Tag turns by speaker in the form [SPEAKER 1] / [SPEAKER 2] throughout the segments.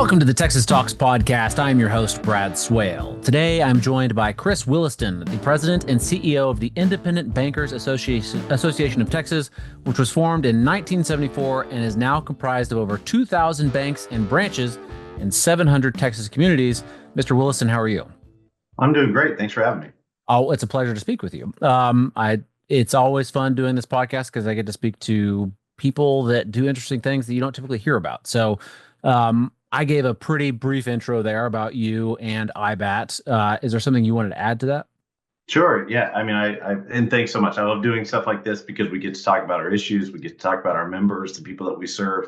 [SPEAKER 1] Welcome to the Texas Talks podcast. I'm your host, Brad Swale. Today, I'm joined by Chris Williston, the president and CEO of the Independent Bankers Association of Texas, which was formed in 1974 and is now comprised of over 2,000 banks and branches in 700 Texas communities. Mr. Williston, how are you?
[SPEAKER 2] I'm doing great. Thanks for having me.
[SPEAKER 1] Oh, it's a pleasure to speak with you. It's always fun doing this podcast because I get to speak to people that do interesting things that you don't typically hear about. So, I gave a pretty brief intro there about you and IBAT. Is there something you wanted to add to that?
[SPEAKER 2] Sure. Yeah. I mean, and thanks so much. I love doing stuff like this because we get to talk about our issues. We get to talk about our members, the people that we serve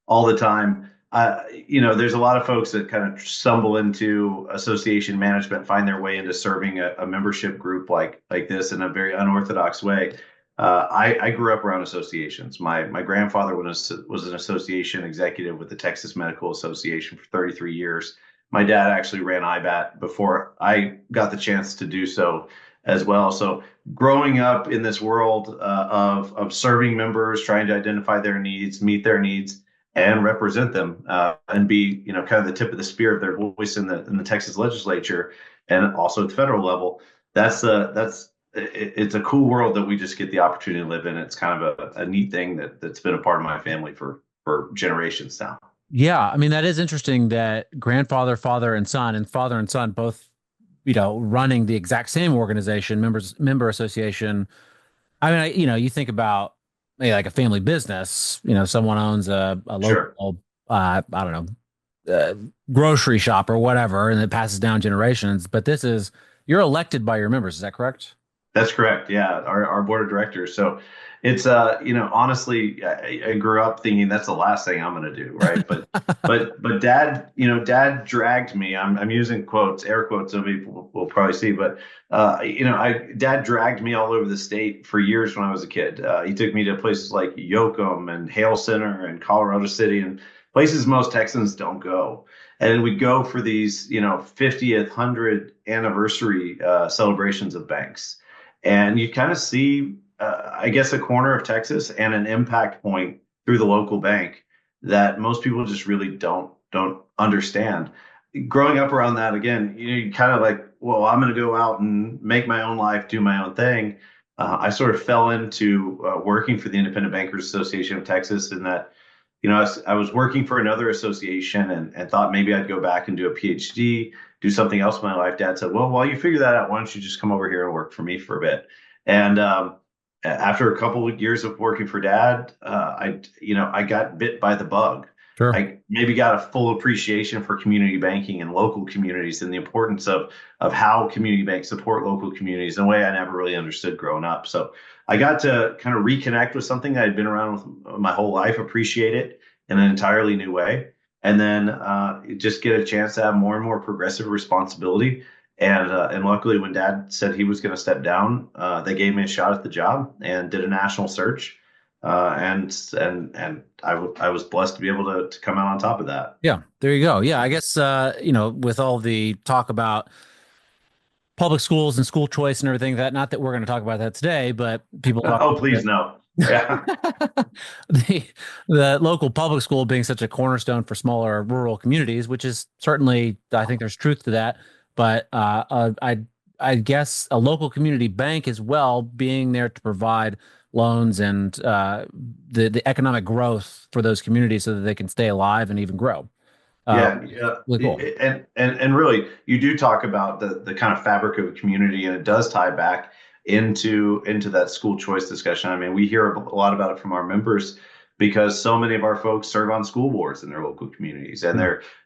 [SPEAKER 2] all the time. There's a lot of folks that kind of stumble into association management, find their way into serving a membership group like this in a very unorthodox way. I grew up around associations. My grandfather was an association executive with the Texas Medical Association for 33 years. My dad actually ran IBAT before I got the chance to do so as well. So growing up in this world of serving members, trying to identify their needs, meet their needs, and represent them, and be kind of the tip of the spear of their voice in the Texas legislature and also at the federal level. It's a cool world that we just get the opportunity to live in. It's kind of a neat thing that's been a part of my family for generations now.
[SPEAKER 1] Yeah, I mean, that is interesting that grandfather, father, and father and son both, running the exact same organization, member association. I mean, you think about maybe like a family business, someone owns a
[SPEAKER 2] Sure.
[SPEAKER 1] local, I don't know, grocery shop or whatever, and it passes down generations. But you're elected by your members. Is that correct?
[SPEAKER 2] That's correct. Yeah, our board of directors. So it's honestly, I grew up thinking that's the last thing I'm going to do, right? But dad dragged me. I'm using quotes, air quotes. Some people will probably see, but dad dragged me all over the state for years when I was a kid. He took me to places like Yoakum and Hale Center and Colorado City and places most Texans don't go. And we'd go for these 50th, 100th anniversary celebrations of banks. And you kind of see, I guess, a corner of Texas and an impact point through the local bank that most people just really don't understand. Growing up around that, again, you kind of like, well, I'm going to go out and make my own life, do my own thing. I sort of fell into working for the Independent Bankers Association of Texas, in that, I was working for another association and thought maybe I'd go back and do a PhD, do something else in my life. Dad said, well, while you figure that out, why don't you just come over here and work for me for a bit? And after a couple of years of working for Dad, I got bit by the bug.
[SPEAKER 1] Sure.
[SPEAKER 2] I maybe got a full appreciation for community banking and local communities and the importance of how community banks support local communities in a way I never really understood growing up. So I got to kind of reconnect with something I'd been around with my whole life, appreciate it in an entirely new way, and then just get a chance to have more and more progressive responsibility. And luckily, when Dad said he was going to step down, they gave me a shot at the job and did a national search. And I was blessed to be able to come out on top of that.
[SPEAKER 1] Yeah, there you go. Yeah, I guess with all the talk about public schools and school choice and everything, that not that we're going to talk about that today, but people talk
[SPEAKER 2] Oh,
[SPEAKER 1] about
[SPEAKER 2] please no. Yeah.
[SPEAKER 1] the local public school being such a cornerstone for smaller rural communities, which is certainly, I think there's truth to that. But I guess a local community bank as well, being there to provide loans and the economic growth for those communities so that they can stay alive and even grow.
[SPEAKER 2] Yeah,
[SPEAKER 1] Really cool.
[SPEAKER 2] and really, you do talk about the kind of fabric of a community, and it does tie back into that school choice discussion. I mean, we hear a lot about it from our members because so many of our folks serve on school boards in their local communities, and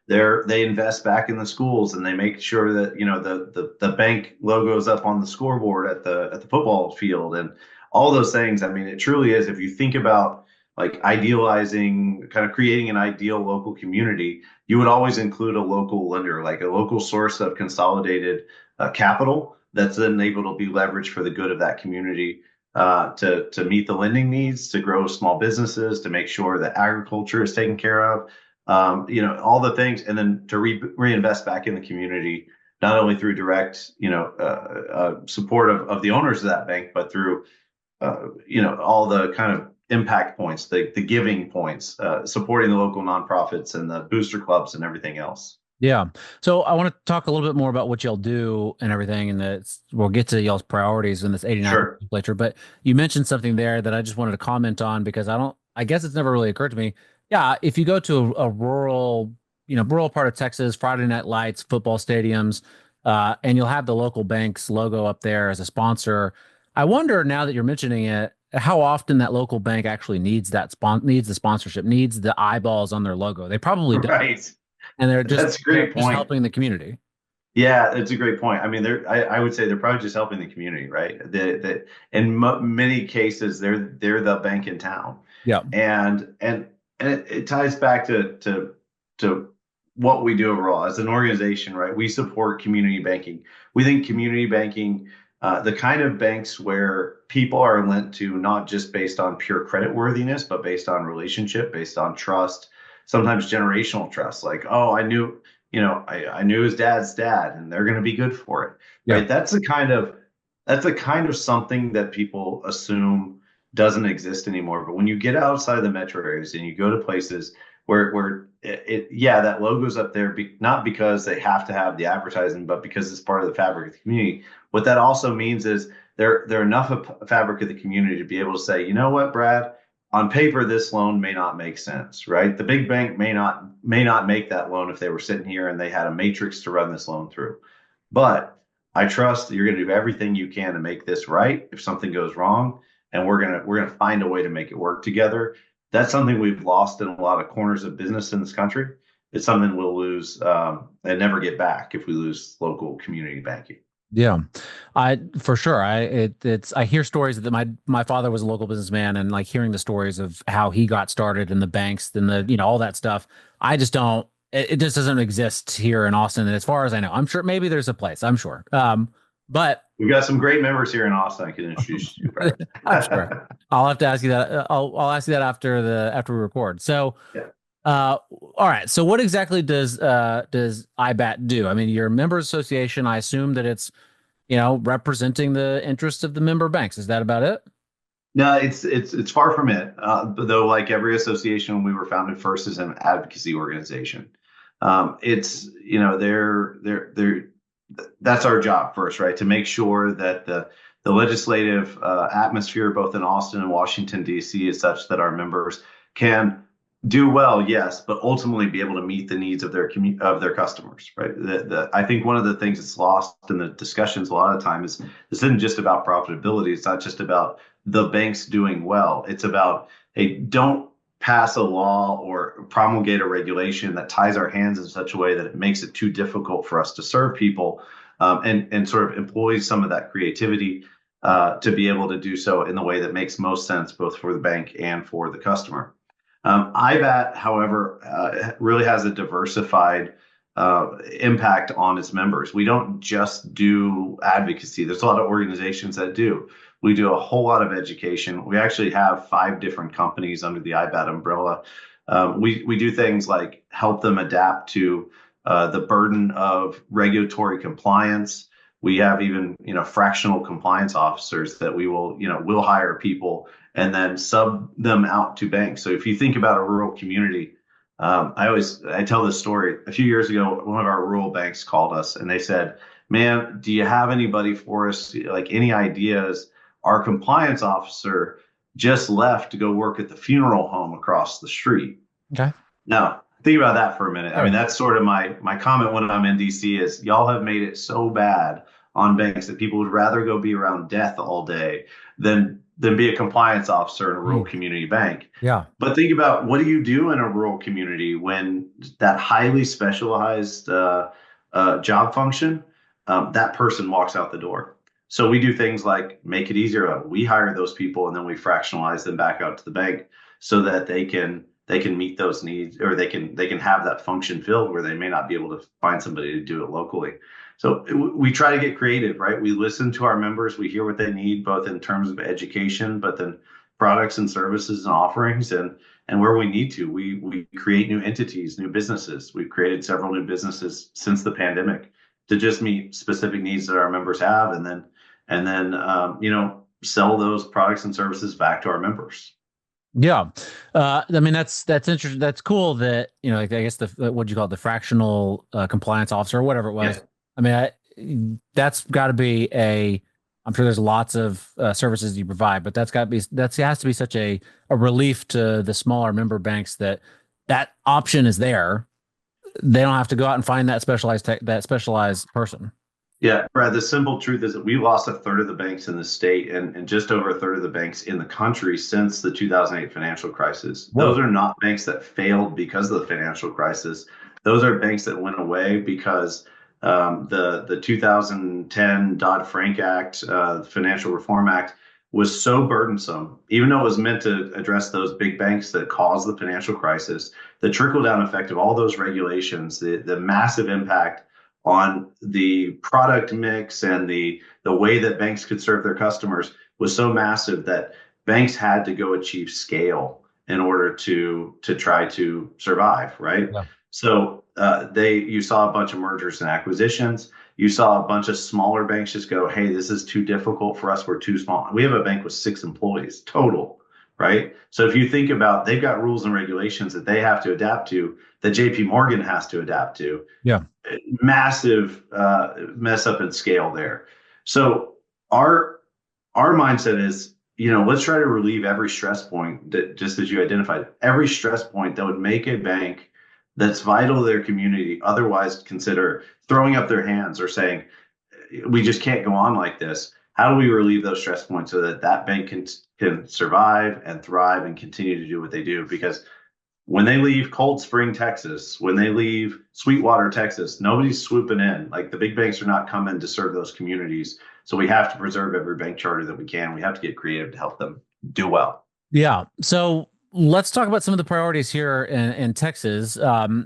[SPEAKER 2] they invest back in the schools, and they make sure that the bank logos up on the scoreboard at the football field and all those things. I mean, it truly is. If you think about like idealizing, kind of creating an ideal local community, you would always include a local lender, like a local source of consolidated capital that's then able to be leveraged for the good of that community, to meet the lending needs, to grow small businesses, to make sure that agriculture is taken care of, all the things, and then to reinvest back in the community, not only through direct, support of the owners of that bank, but through, all the kind of impact points, the giving points, supporting the local nonprofits and the booster clubs and everything else.
[SPEAKER 1] Yeah. So I want to talk a little bit more about what y'all do and everything, and we'll get to y'all's priorities in this 89th
[SPEAKER 2] Sure.
[SPEAKER 1] legislature. But you mentioned something there that I just wanted to comment on because I guess it's never really occurred to me. Yeah, if you go to a rural, rural part of Texas, Friday night lights, football stadiums, and you'll have the local bank's logo up there as a sponsor. I wonder now that you're mentioning it, how often that local bank actually needs needs the sponsorship, needs the eyeballs on their logo. They probably don't,
[SPEAKER 2] Right.
[SPEAKER 1] and
[SPEAKER 2] That's a
[SPEAKER 1] they're
[SPEAKER 2] great
[SPEAKER 1] just
[SPEAKER 2] point.
[SPEAKER 1] helping the community.
[SPEAKER 2] Yeah, it's a great point. I mean, I would say they're probably just helping the community, right? In many cases, they're the bank in town,
[SPEAKER 1] Yeah.
[SPEAKER 2] and it ties back to what we do overall as an organization, right? We support community banking. We think community banking, the kind of banks where people are lent to not just based on pure credit worthiness, but based on relationship, based on trust, sometimes generational trust. Like, oh, I knew his dad's dad, and they're going to be good for it,
[SPEAKER 1] Yeah.
[SPEAKER 2] right? That's a kind of something that people assume doesn't exist anymore. But when you get outside the metro areas and you go to places where yeah, that logo's up there, not because they have to have the advertising, but because it's part of the fabric of the community. What that also means is they're enough of a fabric of the community to be able to say, you know what, Brad, on paper, this loan may not make sense, right? The big bank may not make that loan if they were sitting here and they had a matrix to run this loan through. But I trust that you're going to do everything you can to make this right if something goes wrong, and we're gonna find a way to make it work together. That's something we've lost in a lot of corners of business in this country. It's something we'll lose and never get back if we lose local community banking.
[SPEAKER 1] Yeah. I for sure. I hear stories that my father was a local businessman, and like hearing the stories of how he got started in the banks and all that stuff. I just don't it just doesn't exist here in Austin. And as far as I know, I'm sure maybe there's a place, I'm sure. But
[SPEAKER 2] We've got some great members here in Austin I can introduce you to,
[SPEAKER 1] I'm sure
[SPEAKER 2] Brad.
[SPEAKER 1] I'll have to ask you that. I'll ask you that after we record. So,
[SPEAKER 2] Yeah.
[SPEAKER 1] all right. So what exactly does IBAT do? I mean, you're a members association. I assume that it's, representing the interests of the member banks. Is that about it?
[SPEAKER 2] No, it's far from it. But though, like every association, we were founded first as an advocacy organization. It's they're that's our job first, right? To make sure that the legislative atmosphere, both in Austin and Washington D.C., is such that our members can do well, yes, but ultimately be able to meet the needs of their customers, right? I think one of the things that's lost in the discussions a lot of time is this isn't just about profitability. It's not just about the banks doing well. It's about, hey, don't pass a law or promulgate a regulation that ties our hands in such a way that it makes it too difficult for us to serve people, and sort of employs some of that creativity to be able to do so in the way that makes most sense, both for the bank and for the customer. IBAT, however, really has a diversified impact on its members. We don't just do advocacy. There's a lot of organizations that do. We do a whole lot of education. We actually have 5 different companies under the IBAT umbrella. We do things like help them adapt to the burden of regulatory compliance. We have even fractional compliance officers that will hire people and then sub them out to banks. So if you think about a rural community, I tell this story. A few years ago, one of our rural banks called us and they said, "Man, do you have anybody for us? Like any ideas? Our compliance officer just left to go work at the funeral home across the street."
[SPEAKER 1] Okay.
[SPEAKER 2] Now, think about that for a minute. I mean,
[SPEAKER 1] Sure.
[SPEAKER 2] that's sort of my comment when I'm in DC is y'all have made it so bad on banks that people would rather go be around death all day than be a compliance officer in a rural
[SPEAKER 1] Mm,
[SPEAKER 2] community bank.
[SPEAKER 1] yeah.
[SPEAKER 2] But think about, what do you do in a rural community when that highly specialized job function, that person walks out the door? So we do things like make it easier. We hire those people and then we fractionalize them back out to the bank so that they can meet those needs, or they can have that function filled where they may not be able to find somebody to do it locally. So we try to get creative, right? We listen to our members, we hear what they need, both in terms of education, but then products and services and offerings, and where we need to, we create new entities, new businesses. We've created several new businesses since the pandemic to just meet specific needs that our members have, and then sell those products and services back to our members.
[SPEAKER 1] Yeah. I mean, that's interesting. That's cool that, like, I guess what do you call it? The fractional compliance officer or whatever it
[SPEAKER 2] Yeah.
[SPEAKER 1] was. I mean, that's got to be I'm sure there's lots of services you provide, but that has to be such a relief to the smaller member banks that that option is there. They don't have to go out and find that specialized person.
[SPEAKER 2] Yeah, Brad, the simple truth is that we lost a third of the banks in the state and just over a third of the banks in the country since the 2008 financial crisis. Those
[SPEAKER 1] Whoa.
[SPEAKER 2] are not banks that failed because of the financial crisis. Those are banks that went away because the 2010 Dodd-Frank Act, Financial Reform Act, was so burdensome. Even though it was meant to address those big banks that caused the financial crisis, the trickle-down effect of all those regulations, the massive impact on the product mix and the way that banks could serve their customers was so massive that banks had to go achieve scale in order to try to survive, right?
[SPEAKER 1] Yeah.
[SPEAKER 2] So you saw a bunch of mergers and acquisitions. You saw a bunch of smaller banks just go, hey, this is too difficult for us. We're too small. We have a bank with 6 employees total, right? So if you think about, they've got rules and regulations that they have to adapt to, that JP Morgan has to adapt to.
[SPEAKER 1] Yeah.
[SPEAKER 2] Massive mess up in scale there. So our mindset is, let's try to relieve every stress point that, just as you identified, every stress point that would make a bank that's vital to their community otherwise consider throwing up their hands or saying, we just can't go on like this. How do we relieve those stress points so that that bank can survive and thrive and continue to do what they do? Because when they leave Cold Spring, Texas, when they leave Sweetwater, Texas, nobody's swooping in. Like, the big banks are not coming to serve those communities. So we have to preserve every bank charter that we can. We have to get creative to help them do well.
[SPEAKER 1] Yeah. So let's talk about some of the priorities here in Texas.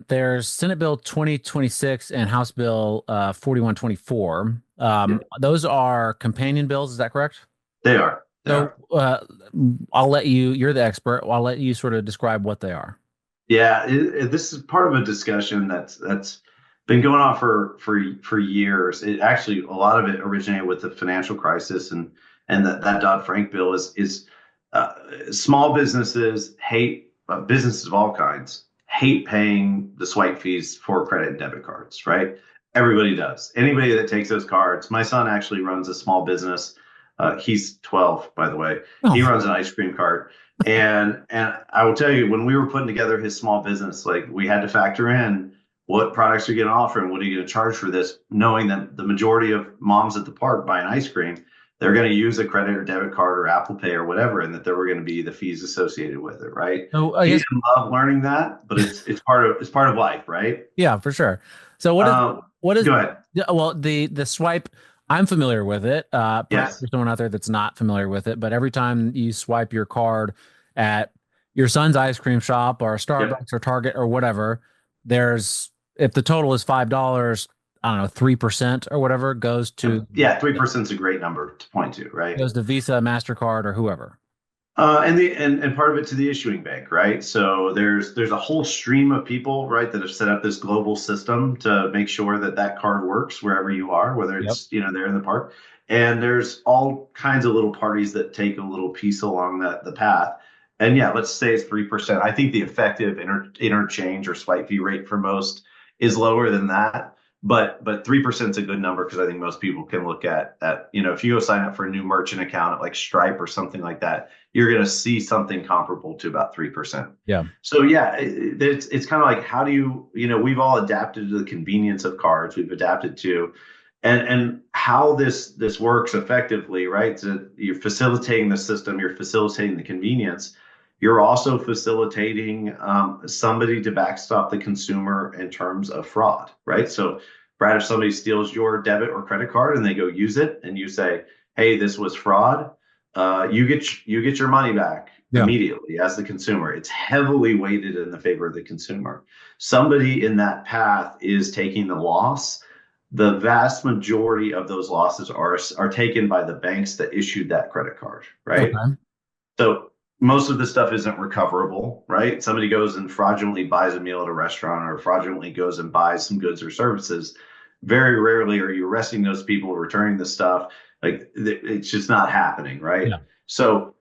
[SPEAKER 1] There's Senate Bill 2026 and House Bill 4124.
[SPEAKER 2] Yeah,
[SPEAKER 1] Those are companion bills. Is that correct?
[SPEAKER 2] they are. They
[SPEAKER 1] So
[SPEAKER 2] are.
[SPEAKER 1] you're the expert. I'll let you sort of describe what they are.
[SPEAKER 2] Yeah, this is part of a discussion that's been going on for years. It actually, a lot of it originated with the financial crisis, and that Dodd-Frank bill is small businesses hate, businesses of all kinds hate paying the swipe fees for credit and debit cards, right? Everybody does. Anybody that takes those cards. My son actually runs a small business. He's 12, by the way. He
[SPEAKER 1] Oh,
[SPEAKER 2] runs an ice cream cart. And I will tell you, when we were putting together his small business, like, we had to factor in what products are you going to offer and what are you going to charge for this, knowing that the majority of moms at the park buying ice cream, they're going to use a credit or debit card or Apple Pay or whatever, and that there were going to be the fees associated with it, right?
[SPEAKER 1] so I
[SPEAKER 2] He
[SPEAKER 1] guess
[SPEAKER 2] didn't love learning that, but it's part of life, right?
[SPEAKER 1] yeah, for sure. So what is
[SPEAKER 2] Go ahead.
[SPEAKER 1] yeah, well, the swipe? I'm familiar with it. Perhaps
[SPEAKER 2] Yes.
[SPEAKER 1] there's someone out there that's not familiar with it, but every time you swipe your card at your son's ice cream shop or
[SPEAKER 2] Yep.
[SPEAKER 1] Starbucks or Target or whatever, there's if the total is $5, I don't know, 3% or whatever
[SPEAKER 2] Yeah, 3% is a great number to point to, right?
[SPEAKER 1] goes to Visa, MasterCard, or whoever.
[SPEAKER 2] And part of it to the issuing bank, right? So there's a whole stream of people, right, that have set up this global system to make sure that that card works wherever you are, whether
[SPEAKER 1] Yep.
[SPEAKER 2] it's there in the park. And there's all kinds of little parties that take a little piece along the path. And yeah, let's say it's 3%. I think the effective interchange or swipe fee rate for most is lower than that. But 3% is a good number because I think most people can look at if you go sign up for a new merchant account at like Stripe or something like that, you're going to see something comparable to about 3%.
[SPEAKER 1] Yeah.
[SPEAKER 2] So yeah, it's kind of like, how do we've all adapted to the convenience of cards. We've adapted to, and how this works effectively, right? So you're facilitating the system, you're facilitating the convenience. You're also facilitating somebody to backstop the consumer in terms of fraud, right? So, Brad, if somebody steals your debit or credit card and they go use it, and you say, "Hey, this was fraud," you get your money back
[SPEAKER 1] Yeah.
[SPEAKER 2] immediately as the consumer. It's heavily weighted in the favor of the consumer. Somebody in that path is taking the loss. The vast majority of those losses are taken by the banks that issued that credit card, right?
[SPEAKER 1] Okay.
[SPEAKER 2] So most of the stuff isn't recoverable, right? Somebody goes and fraudulently buys a meal at a restaurant or fraudulently goes and buys some goods or services. Very rarely are you arresting those people, returning the stuff. Like, it's just not happening, right?
[SPEAKER 1] Yeah.
[SPEAKER 2] So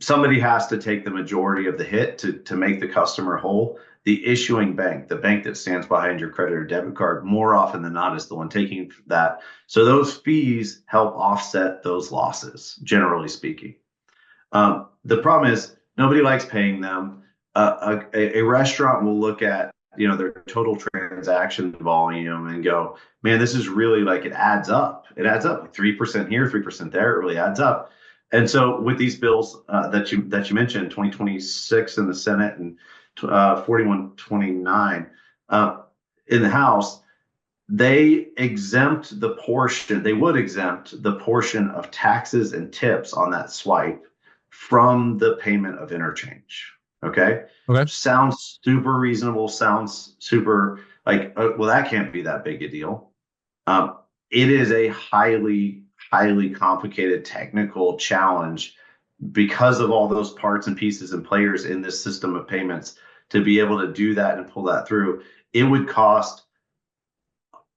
[SPEAKER 2] somebody has to take the majority of the hit to make the customer whole. The issuing bank, the bank that stands behind your credit or debit card, more often than not is the one taking that. So those fees help offset those losses, generally speaking. The problem is nobody likes paying them. A restaurant will look at their total transaction volume and go, man, this is really like it adds up. It adds up like 3% here, 3% there. It really adds up. And so with these bills that you mentioned, 2026 in the Senate and 4129 in the House, they exempt the portion. They would exempt the portion of taxes and tips on that swipe from the payment of interchange. Okay.
[SPEAKER 1] Okay.
[SPEAKER 2] Sounds super reasonable. Sounds super like, well, that can't be that big a deal. It is a highly, highly complicated technical challenge because of all those parts and pieces and players in this system of payments to be able to do that and pull that through. It would cost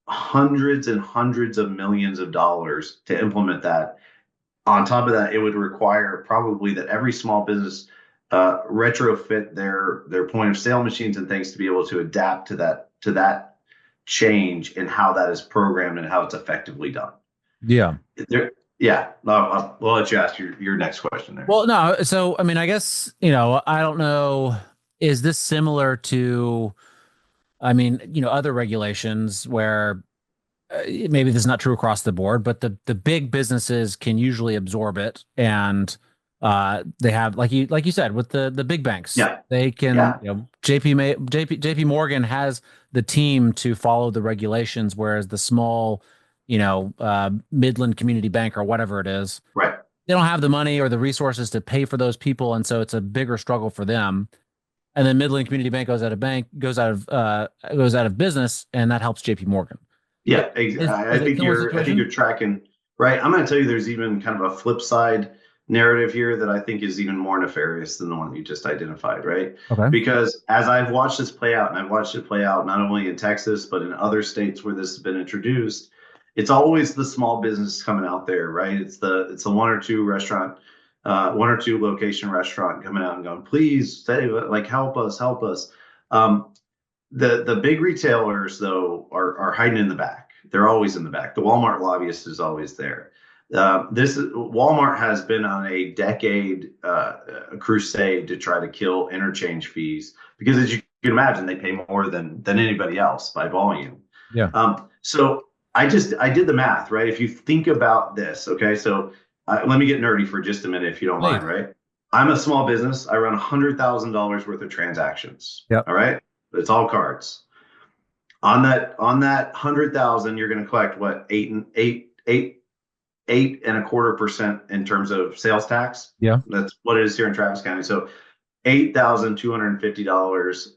[SPEAKER 2] hundreds and hundreds of millions of dollars to implement that. On top of that, it would require probably that every small business retrofit their point of sale machines and things to be able to adapt to that change in how that is programmed and how it's effectively done.
[SPEAKER 1] Yeah.
[SPEAKER 2] Yeah. I'll let you ask your next question there.
[SPEAKER 1] Well, no. So, I mean, I guess, I don't know. Is this similar to, I mean, other regulations where maybe this is not true across the board, but the big businesses can usually absorb it, and they have, like you said, with the big banks,
[SPEAKER 2] Yeah.
[SPEAKER 1] they can, JP Morgan has the team to follow the regulations, whereas the small, Midland Community Bank or whatever it is,
[SPEAKER 2] Right.
[SPEAKER 1] they don't have the money or the resources to pay for those people, and so it's a bigger struggle for them. And then Midland Community Bank goes out of business, and that helps JP Morgan.
[SPEAKER 2] Yeah, I think you're tracking right. I'm going to tell you, there's even kind of a flip side narrative here that I think is even more nefarious than the one you just identified, right?
[SPEAKER 1] Okay.
[SPEAKER 2] Because as I've watched this play out, and I've watched it play out not only in Texas but in other states where this has been introduced, it's always the small business coming out there, right? It's the one or two location restaurant coming out and going, please say, like, help us. The big retailers, though, are hiding in the back. They're always in the back. The Walmart lobbyist is always there. Walmart has been on a decade crusade to try to kill interchange fees because, as you can imagine, they pay more than anybody else by volume.
[SPEAKER 1] Yeah.
[SPEAKER 2] So I did the math, right? If you think about this, okay, so let me get nerdy for just a minute, if you don't mind, right? I'm a small business. I run $100,000 worth of transactions.
[SPEAKER 1] Yep.
[SPEAKER 2] All right. It's all cards. On that 100,000, you're going to collect what, 8.25% in terms of sales tax.
[SPEAKER 1] Yeah,
[SPEAKER 2] that's what it is here in Travis County. So $8,250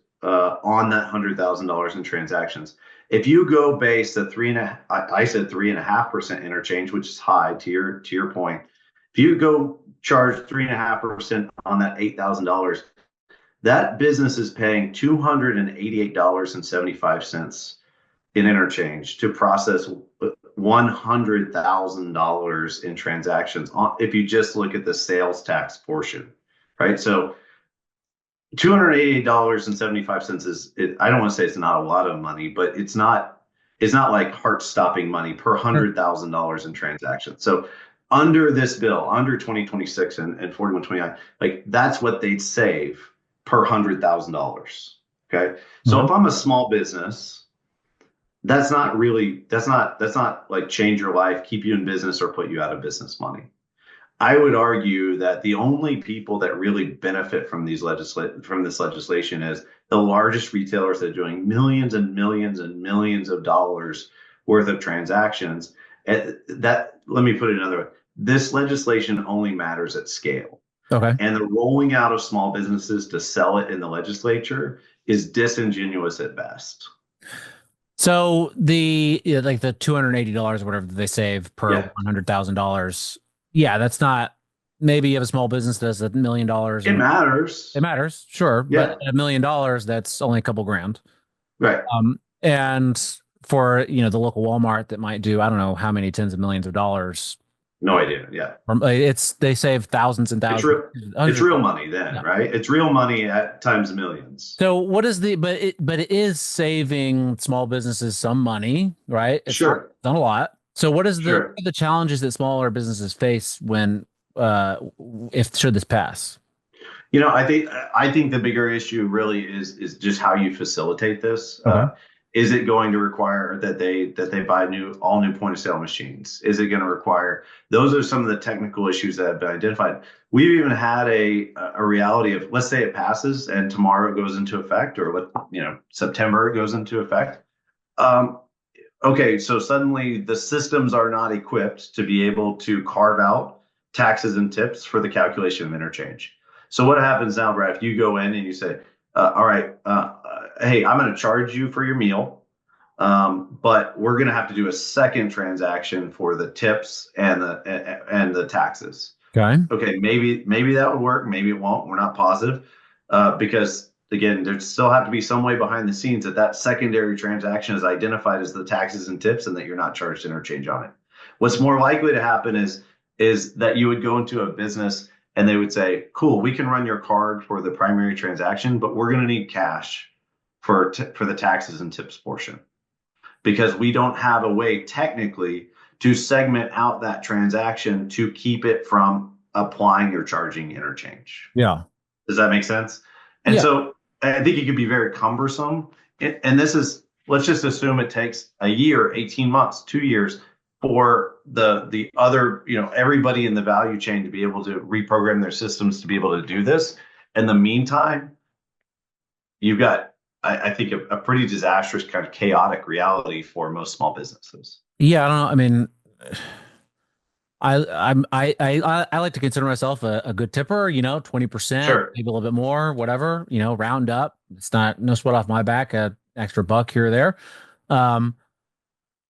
[SPEAKER 2] on that $100,000 in transactions. If you go base the 3.5% interchange, which is high to your point. If you go charge 3.5% on that $8,000, that business is paying $288.75 in interchange to process $100,000 in transactions. If you just look at the sales tax portion, right? So $288.75 is, I don't want to say it's not a lot of money, but it's not like heart-stopping money per $100,000 in transactions. So under this bill, under 2026 and 4129, like that's what they'd save per $100,000. Okay. So if I'm a small business, that's not like change your life, keep you in business, or put you out of business money. I would argue that the only people that really benefit from this legislation is the largest retailers that are doing millions and millions and millions of dollars worth of transactions. Let me put it another way. This legislation only matters at scale.
[SPEAKER 1] Okay.
[SPEAKER 2] And the rolling out of small businesses to sell it in the legislature is disingenuous at best.
[SPEAKER 1] So the $280 or whatever they save per $100,000. Yeah, that's not. Maybe you have a small business that does $1 million.
[SPEAKER 2] It matters.
[SPEAKER 1] It matters, sure.
[SPEAKER 2] Yeah.
[SPEAKER 1] But $1 million, that's only a couple grand.
[SPEAKER 2] Right.
[SPEAKER 1] And for the local Walmart that might do, I don't know how many tens of millions of dollars,
[SPEAKER 2] No idea. Yeah.
[SPEAKER 1] They save thousands and
[SPEAKER 2] It's
[SPEAKER 1] thousands,
[SPEAKER 2] real. It's
[SPEAKER 1] hundreds.
[SPEAKER 2] real money then,
[SPEAKER 1] Yeah.
[SPEAKER 2] right? It's real money at times millions.
[SPEAKER 1] So what is the but it is saving small businesses some money, right? It's
[SPEAKER 2] Sure.
[SPEAKER 1] not a lot. So what
[SPEAKER 2] Sure.
[SPEAKER 1] are the challenges that smaller businesses face when uh if should this pass?
[SPEAKER 2] I think the bigger issue really is just how you facilitate this.
[SPEAKER 1] Okay.
[SPEAKER 2] Is it going to require that they buy all new point of sale machines? Is it going to require? Those are some of the technical issues that have been identified. We've even had a reality of, let's say it passes and tomorrow it goes into effect, or September it goes into effect. Um, okay, so suddenly the systems are not equipped to be able to carve out taxes and tips for the calculation of interchange. So what happens now, Brad, if you go in and you say, all right, hey, I'm going to charge you for your meal, but we're going to have to do a second transaction for the tips and the taxes.
[SPEAKER 1] Okay.
[SPEAKER 2] Okay, maybe that would work. Maybe it won't. We're not positive, because again, there still have to be some way behind the scenes that secondary transaction is identified as the taxes and tips, and that you're not charged interchange on it. What's more likely to happen is that you would go into a business and they would say, "Cool, we can run your card for the primary transaction, but we're going to need cash for the taxes and tips portion, because we don't have a way technically to segment out that transaction to keep it from applying or charging interchange."
[SPEAKER 1] Yeah.
[SPEAKER 2] Does that make sense? And
[SPEAKER 1] Yeah.
[SPEAKER 2] so I think it could be very cumbersome. And let's just assume it takes a year, 18 months, 2 years for the other, everybody in the value chain to be able to reprogram their systems to be able to do this. In the meantime, you've got, I think, a pretty disastrous, kind of chaotic reality for most small businesses.
[SPEAKER 1] Yeah, I don't know. I mean, I like to consider myself a good tipper, 20%,
[SPEAKER 2] Sure.
[SPEAKER 1] maybe a little bit more, whatever, round up. It's not no sweat off my back, a extra buck here or there. Um,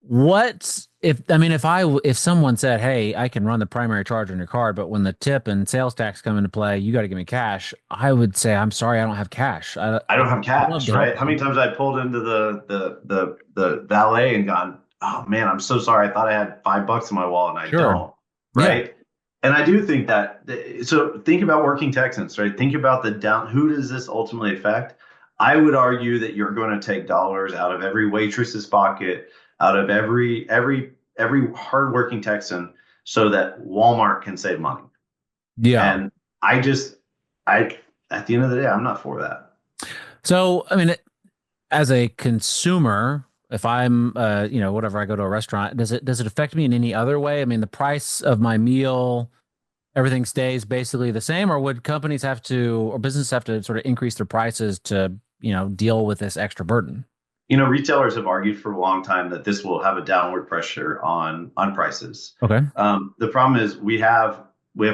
[SPEAKER 1] what if I mean if someone said, "Hey, I can run the primary charge on your card, but when the tip and sales tax come into play, you got to give me cash." I would say, "I'm sorry, I don't have cash."
[SPEAKER 2] I don't have
[SPEAKER 1] I'd love
[SPEAKER 2] cash,
[SPEAKER 1] to help
[SPEAKER 2] right? How many
[SPEAKER 1] you.
[SPEAKER 2] times I pulled into the valet and gone, "Oh man, I'm so sorry. I thought I had $5 in my wallet and I
[SPEAKER 1] Sure.
[SPEAKER 2] don't,"
[SPEAKER 1] Yeah.
[SPEAKER 2] right? And I do think that. So think about working Texans, right? Think about the down. Who does this ultimately affect? I would argue that you're going to take dollars out of every waitress's pocket, out of every hardworking Texan, so that Walmart can save money.
[SPEAKER 1] Yeah.
[SPEAKER 2] And I just, I at the end of the day, I'm not for that.
[SPEAKER 1] So, I mean, as a consumer, if I'm, whatever, I go to a restaurant, does it affect me in any other way? I mean, the price of my meal, everything stays basically the same, or would companies have to, or businesses have to sort of increase their prices to, deal with this extra burden?
[SPEAKER 2] Retailers have argued for a long time that this will have a downward pressure on prices.
[SPEAKER 1] Okay.
[SPEAKER 2] The problem is we have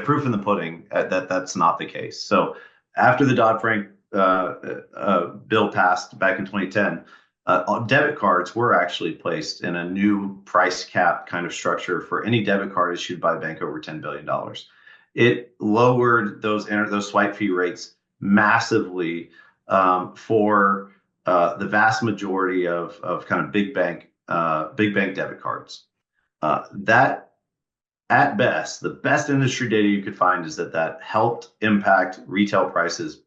[SPEAKER 2] proof in the pudding that that's not the case. So after the Dodd-Frank bill passed back in 2010, debit cards were actually placed in a new price cap kind of structure for any debit card issued by a bank over $10 billion. It lowered those swipe fee rates massively, for the vast majority of kind of big bank debit cards. That at best, the best industry data you could find is that helped impact retail prices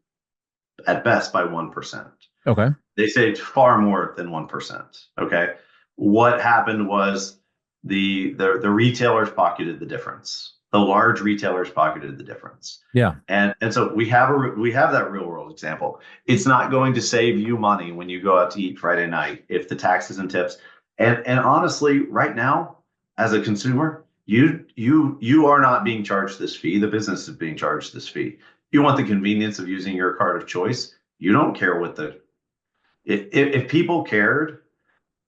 [SPEAKER 2] at best by 1%.
[SPEAKER 1] Okay.
[SPEAKER 2] They saved far more than 1%. Okay. What happened was the retailers pocketed the difference. The large retailers pocketed the difference.
[SPEAKER 1] Yeah.
[SPEAKER 2] And so we have that real world example. It's not going to save you money when you go out to eat Friday night if the taxes and tips. And honestly, right now, as a consumer, you are not being charged this fee. The business is being charged this fee. You want the convenience of using your card of choice. You don't care what if people cared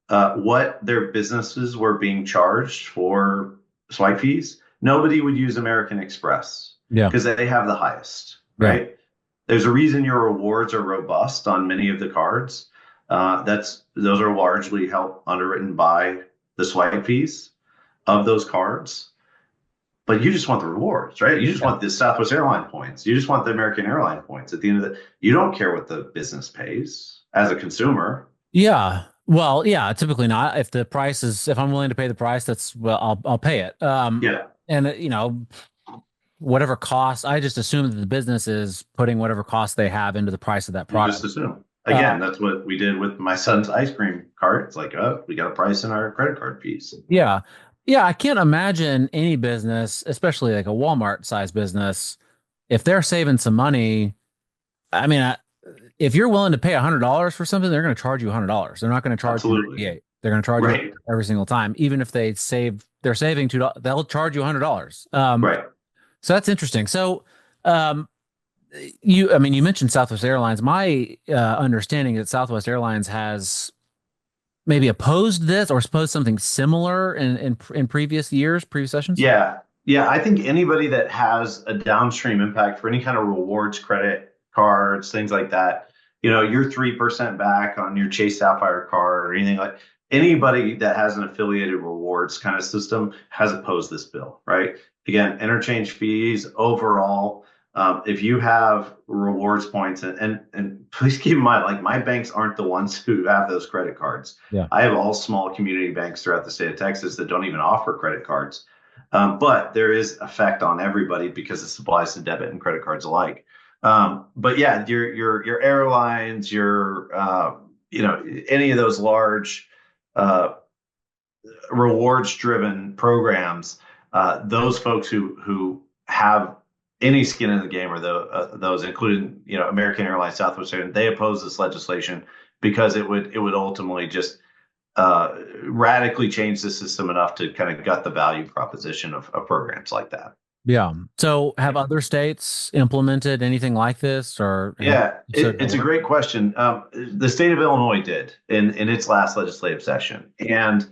[SPEAKER 2] what their businesses were being charged for swipe fees, nobody would use American Express
[SPEAKER 1] Yeah.
[SPEAKER 2] because they have the highest,
[SPEAKER 1] Yeah.
[SPEAKER 2] right? There's a reason your rewards are robust on many of the cards. Those are largely help underwritten by the swipe fees of those cards. But you just want the rewards, right? You just
[SPEAKER 1] Yeah.
[SPEAKER 2] want the Southwest Airline points. You just want the American Airline points. At the end of you don't care what the business pays as a consumer.
[SPEAKER 1] Yeah. Well, yeah, typically not. If I'm willing to pay the price, well, I'll pay it.
[SPEAKER 2] Yeah.
[SPEAKER 1] And whatever cost, I just assume that the business is putting whatever cost they have into the price of that
[SPEAKER 2] You just
[SPEAKER 1] product.
[SPEAKER 2] assume.
[SPEAKER 1] Uh,
[SPEAKER 2] Again, that's what we did with my son's ice cream cart. It's like, oh, we got a price in our credit card fees.
[SPEAKER 1] yeah. Yeah, I can't imagine any business, especially like a Walmart size business, if they're saving some money. I mean, if you're willing to pay $100 for something, they're going to charge you $100. They're not going to charge you
[SPEAKER 2] Absolutely.
[SPEAKER 1] 98. They're going to charge you
[SPEAKER 2] Right.
[SPEAKER 1] every single time, even if they're saving $2, they'll charge you $100.
[SPEAKER 2] Right.
[SPEAKER 1] So that's interesting. So, um, I mean, you mentioned Southwest Airlines. My understanding is that Southwest Airlines has maybe opposed this or opposed something similar in previous years, previous sessions.
[SPEAKER 2] Yeah. Yeah. I think anybody that has a downstream impact for any kind of rewards, credit cards, things like that, you're 3% back on your Chase Sapphire card or anything like anybody that has an affiliated rewards kind of system has opposed this bill, right? Again, interchange fees overall. If you have rewards points and please keep in mind, like my banks aren't the ones who have those credit cards.
[SPEAKER 1] Yeah.
[SPEAKER 2] I have all small community banks throughout the state of Texas that don't even offer credit cards. But there is effect on everybody because it applies to debit and credit cards alike. But yeah, your airlines, any of those large uh, rewards driven programs, those folks who have any skin in the game or those, including American Airlines, Southwest Airlines, they oppose this legislation because it would ultimately just radically change the system enough to kind of gut the value proposition of programs like that.
[SPEAKER 1] Yeah. So have other states implemented anything like this or have
[SPEAKER 2] Yeah,
[SPEAKER 1] so
[SPEAKER 2] it's a great question. The state of Illinois did in its last legislative session, and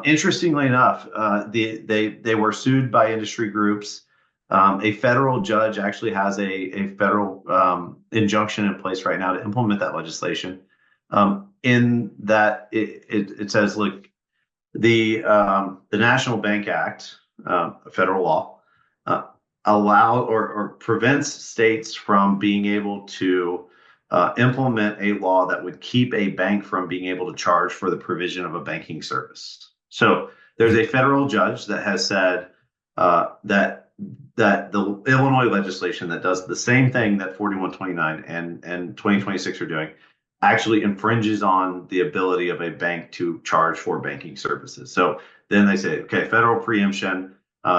[SPEAKER 2] interestingly enough, they were sued by industry groups. A federal judge actually has a federal injunction in place right now to implement that legislation. In that it says, look, the National Bank Act, a federal law, uh, allow or prevents states from being able to implement a law that would keep a bank from being able to charge for the provision of a banking service. So there's a federal judge that has said that the Illinois legislation that does the same thing that 4129 and 2026 are doing actually infringes on the ability of a bank to charge for banking services. So then they say, okay, federal preemption.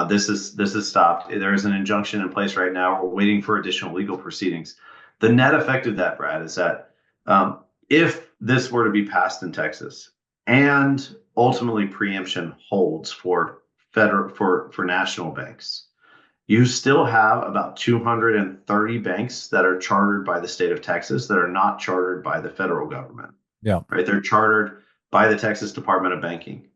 [SPEAKER 2] This is stopped. There is an injunction in place right now. We're waiting for additional legal proceedings. The net effect of that, Brad, is that if this were to be passed in Texas and ultimately preemption holds for national banks, you still have about 230 banks that are chartered by the state of Texas that are not chartered by the federal government.
[SPEAKER 1] Yeah.
[SPEAKER 2] Right? They're chartered by the Texas Department of Banking.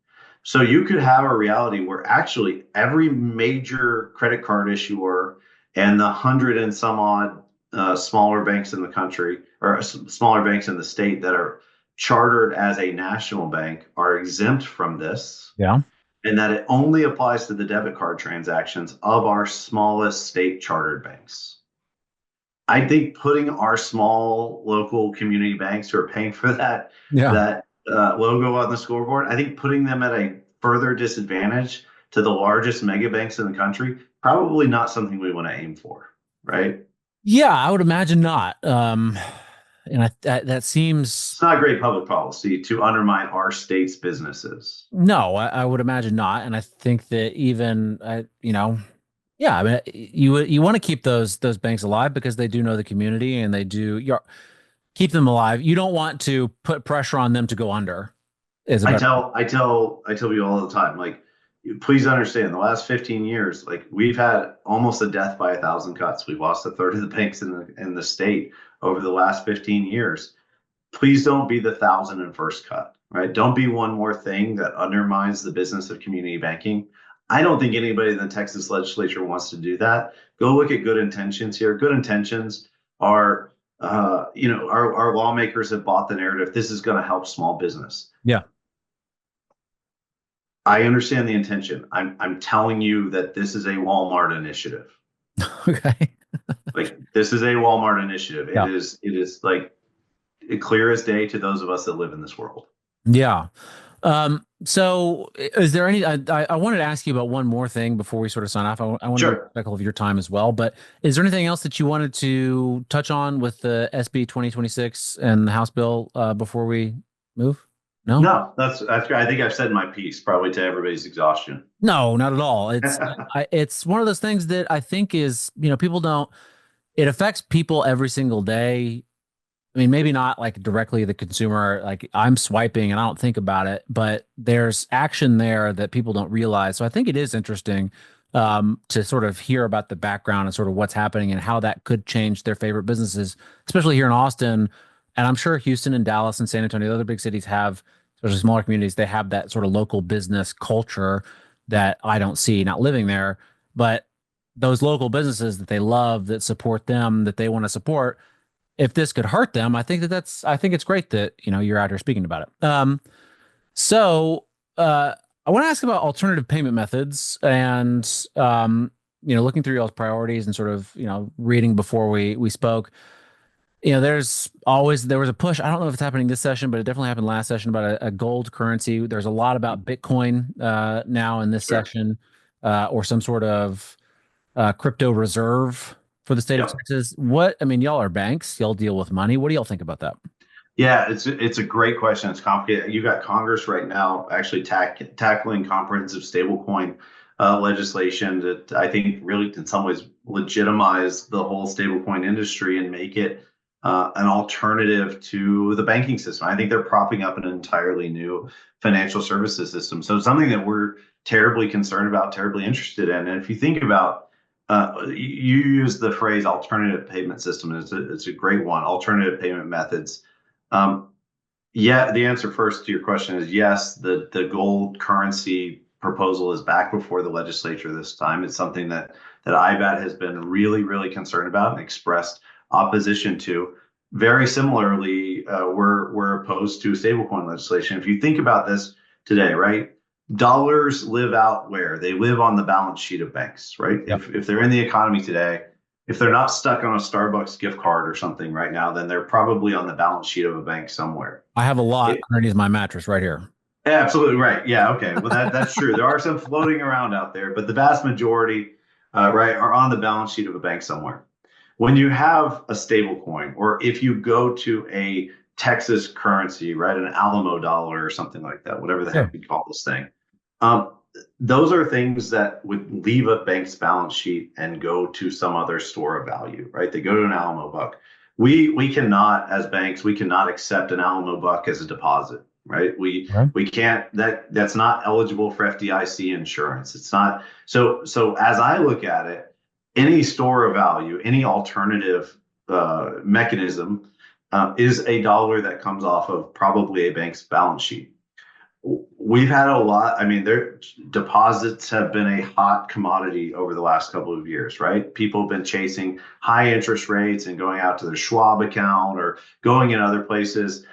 [SPEAKER 2] So you could have a reality where actually every major credit card issuer and the hundred and some odd smaller banks in the country or smaller banks in the state that are chartered as a national bank are exempt from this,
[SPEAKER 1] Yeah.
[SPEAKER 2] and that it only applies to the debit card transactions of our smallest state chartered banks. I think putting our small local community banks who are paying for
[SPEAKER 1] Yeah.
[SPEAKER 2] that logo on the scoreboard, I think putting them at a further disadvantage to the largest mega banks in the country, probably not something we want to aim for, right?
[SPEAKER 1] Yeah, I would imagine not. And that seems
[SPEAKER 2] It's not great public policy to undermine our state's businesses.
[SPEAKER 1] no, I would imagine not. And I think that even yeah, I mean, you want to keep those banks alive because they do know the community and they do keep them alive. You don't want to put pressure on them to go under. Is a
[SPEAKER 2] I
[SPEAKER 1] better.
[SPEAKER 2] tell I tell I tell people all the time, like, please understand the last 15 years, like we've had almost a death by 1,000 cuts. We've lost a third of the banks in the state over the last 15 years. Please don't be the 1,001st cut, right? Don't be one more thing that undermines the business of community banking. I don't think anybody in the Texas legislature wants to do that. Go look at good intentions here. Good intentions are, our lawmakers have bought the narrative. This is going to help small business.
[SPEAKER 1] Yeah.
[SPEAKER 2] I understand the intention. I'm telling you that this is a Walmart initiative.
[SPEAKER 1] Okay.
[SPEAKER 2] Like this is a Walmart initiative.
[SPEAKER 1] Yeah.
[SPEAKER 2] It is like clear as day to those of us that live in this world.
[SPEAKER 1] Yeah. So is there any, I wanted to ask you about one more thing before we sort of sign off. I want to be
[SPEAKER 2] Sure.
[SPEAKER 1] respectful of your time as well, but is there anything else that you wanted to touch on with the SB 2026 and the House bill, before we move? No?
[SPEAKER 2] No, that's great. I think I've said my piece, probably to everybody's exhaustion.
[SPEAKER 1] No, not at all. It's one of those things that I think is, people don't, it affects people every single day. I mean, maybe not like directly the consumer, like I'm swiping and I don't think about it, but there's action there that people don't realize. So I think it is interesting to sort of hear about the background and sort of what's happening and how that could change their favorite businesses, especially here in Austin. And I'm sure Houston and Dallas and San Antonio, the other big cities have, especially smaller communities, they have that sort of local business culture that I don't see not living there. But those local businesses that they love, that support them, that they want to support, if this could hurt them, I think it's great that, you're out here speaking about it. So I want to ask about alternative payment methods and, looking through y'all's priorities and sort of, reading before we spoke. There was a push. I don't know if it's happening this session, but it definitely happened last session about a gold currency. There's a lot about Bitcoin now in this
[SPEAKER 2] Sure.
[SPEAKER 1] session, or some sort of crypto reserve for the state of
[SPEAKER 2] Yep.
[SPEAKER 1] Texas. What, I mean, y'all are banks, y'all deal with money. What do y'all think about that?
[SPEAKER 2] Yeah, it's a great question. It's complicated. You got Congress right now actually tackling comprehensive stablecoin legislation that I think really, in some ways, legitimize the whole stablecoin industry and make it an alternative to the banking system. I think they're propping up an entirely new financial services system. So something that we're terribly concerned about, terribly interested in. And if you think about you use the phrase alternative payment system, and it's a great one, alternative payment methods. Um, yeah, the answer first to your question is yes. The gold currency proposal is back before the legislature this time. It's something that IBAT has been really, really concerned about and expressed opposition to. Very similarly, we're opposed to stablecoin legislation. If you think about this today, right? Dollars live out where? They live on the balance sheet of banks, right?
[SPEAKER 1] Yep.
[SPEAKER 2] If they're in the economy today, if they're not stuck on a Starbucks gift card or something right now, then they're probably on the balance sheet of a bank somewhere.
[SPEAKER 1] I have a lot
[SPEAKER 2] It,
[SPEAKER 1] underneath my mattress right here.
[SPEAKER 2] Absolutely right. Yeah. Okay. Well, that's true. There are some floating around out there, but the vast majority, right, are on the balance sheet of a bank somewhere. When you have a stable coin, or if you go to a Texas currency, right, an Alamo dollar or something like that, whatever the
[SPEAKER 1] Yeah.
[SPEAKER 2] heck we call this thing, um, those are things that would leave a bank's balance sheet and go to some other store of value, right? They go to an Alamo buck. We cannot, as banks, we cannot accept an Alamo buck as a deposit, right?
[SPEAKER 1] Right.
[SPEAKER 2] We can't, that's not eligible for FDIC insurance. It's not. So as I look at it, any store of value, any alternative mechanism is a dollar that comes off of probably a bank's balance sheet. We've had a lot. I mean, their deposits have been a hot commodity over the last couple of years, right? People have been chasing high interest rates and going out to their Schwab account or going in other places.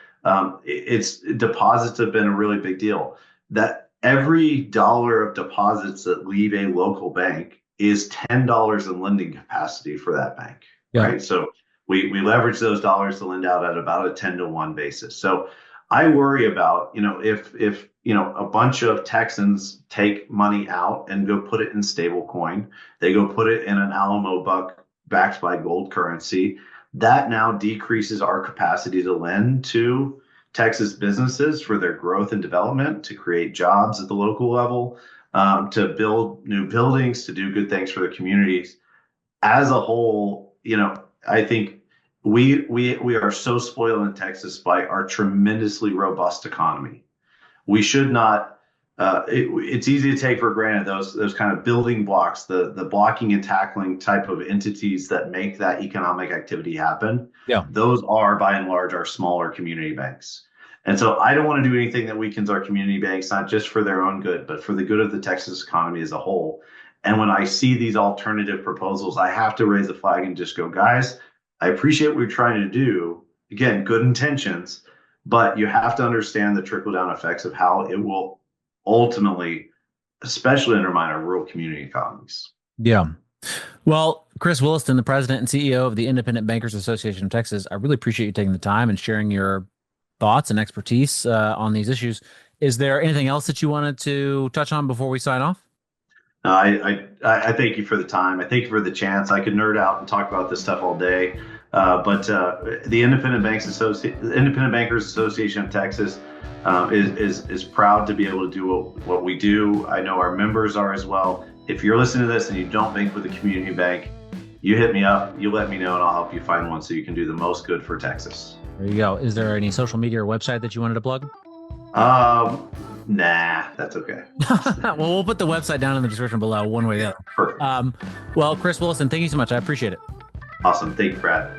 [SPEAKER 2] It's deposits have been a really big deal. That every dollar of deposits that leave a local bank is $10 in lending capacity for that bank,
[SPEAKER 1] Yeah.
[SPEAKER 2] right? So we leverage those dollars to lend out at about a 10-to-1 basis. So I worry about, if a bunch of Texans take money out and go put it in stable coin, they go put it in an Alamo buck backed by gold currency, that now decreases our capacity to lend to Texas businesses for their growth and development, to create jobs at the local level, to build new buildings, to do good things for the communities. As a whole, I think we are so spoiled in Texas by our tremendously robust economy. We should not. It's easy to take for granted those kind of building blocks, the blocking and tackling type of entities that make that economic activity happen.
[SPEAKER 1] Yeah.
[SPEAKER 2] Those are by and large our smaller community banks. And so I don't want to do anything that weakens our community banks, not just for their own good, but for the good of the Texas economy as a whole. And when I see these alternative proposals, I have to raise the flag and just go, guys, I appreciate what you're trying to do. Again, good intentions, but you have to understand the trickle down effects of how it will ultimately, especially undermine our rural community economies.
[SPEAKER 1] Yeah. Well, Chris Williston, the president and CEO of the Independent Bankers Association of Texas, I really appreciate you taking the time and sharing your thoughts and expertise on these issues. Is there anything else that you wanted to touch on before we sign off?
[SPEAKER 2] I thank you for the time. I thank you for the chance. I could nerd out and talk about this stuff all day, but the Independent Bankers Association of Texas is proud to be able to do what we do. I know our members are as well. If you're listening to this and you don't bank with a community bank, you hit me up. You let me know, and I'll help you find one so you can do the most good for Texas.
[SPEAKER 1] There you go. Is there any social media or website that you wanted to plug?
[SPEAKER 2] Nah, that's okay.
[SPEAKER 1] Well, we'll put the website down in the description below, one way or the other.
[SPEAKER 2] Perfect.
[SPEAKER 1] Well, Chris Williston, thank you so much. I appreciate it.
[SPEAKER 2] Awesome. Thank you, Brad.